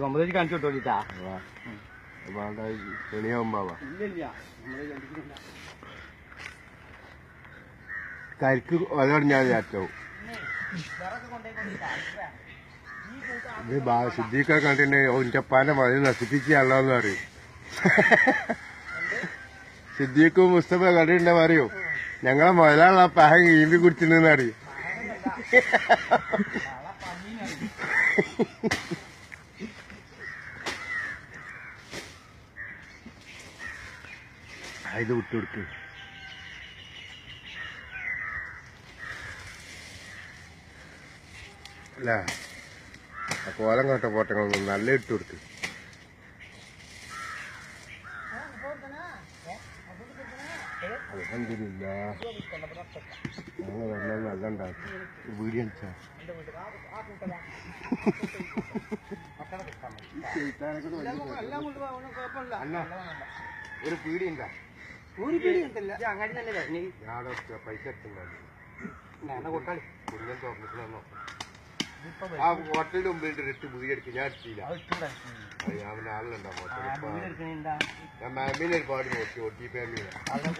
ഒമ്പതേക്ക് കാണിച്ചു വിട്ടോളിട്ടാ ശനിയാവുമ്പാവാ ഇല്ലില്ല കരിക്ക് ഒലടഞ്ഞാൽ ചാറ്റാവും ഇത് സിദ്ദീഖെ കണ്ടിട്ടുണ്ടെങ്കിൽ ഓൻ്റെ പല മതി നശിപ്പിച്ചല്ലാന്ന് പറയും സിദ്ദീഖും മുസ്തഫ കണ്ടിട്ടുണ്ടെങ്കിൽ പറയൂ ഞങ്ങളെ മുതലാള പഹ ഈമ്പി കുടിച്ചിട്ടുണ്ടെന്ന് അറിയും ഇത് വിട്ടുകൊടുക്ക് അല്ല കോലം കേട്ട പോട്ടങ്ങളൊന്നും നല്ല ഇട്ട് കൊടുക്ക് അൽഹംദുലില്ലാ ഞങ്ങൾ വെള്ളം നല്ല ഉണ്ടാക്കി വീഡിയോ അടിച്ചാ അല്ല ഒരു പീടി ഉണ്ടാ ഒരു പേടി ഉണ്ടല്ല അങ്ങാടി തന്നെ കഴിഞ്ഞു ഞാടെ പൈസ എടുത്തുണ്ടായിരുന്നു കൊട്ടാളി കുഞ്ഞൻ തുറന്നിട്ടുണ്ടോ ആ ഹോട്ടലിന്റെ മുമ്പിൽ ഇട്ട് വീഡിയോ എടുക്കും ഞാൻ എടുത്തില്ല ഞാൻ പിന്നെ ആളുണ്ടാവും ഞാൻ മാമീനെ ഒരുപാട് നോക്കി ഒ ടി ഫാമിലി അവിടെ